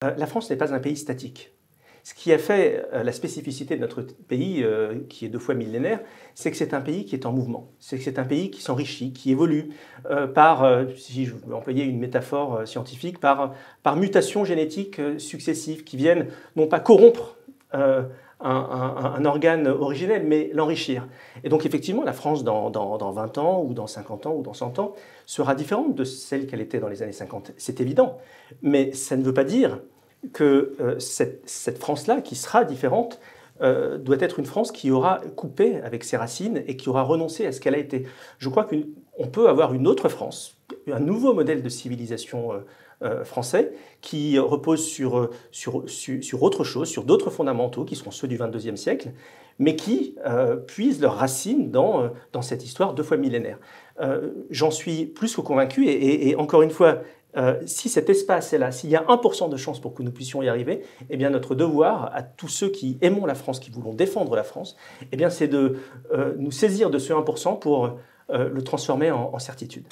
La France n'est pas un pays statique. Ce qui a fait la spécificité de notre pays, qui est 2 fois millénaire, c'est que c'est un pays qui est en mouvement. C'est que c'est un pays qui s'enrichit, qui évolue si je veux employer une métaphore scientifique, par mutations génétiques successives qui viennent non pas corrompre un organe originel, mais l'enrichir. Et donc effectivement, la France dans 20 ans, ou dans 50 ans, ou dans 100 ans, sera différente de celle qu'elle était dans les années 50. C'est évident. Mais ça ne veut pas dire que cette France-là, qui sera différente, doit être une France qui aura coupé avec ses racines et qui aura renoncé à ce qu'elle a été. Je crois qu'on peut avoir une autre France, un nouveau modèle de civilisation français qui repose sur autre chose, sur d'autres fondamentaux qui seront ceux du XXIe siècle, mais qui puisent leurs racines dans cette histoire 2 fois millénaire. J'en suis plus que convaincu et encore une fois, si cet espace est là, s'il y a 1% de chance pour que nous puissions y arriver, eh bien notre devoir à tous ceux qui aimons la France, qui voulons défendre la France, eh bien c'est de nous saisir de ce 1% pour le transformer en certitude.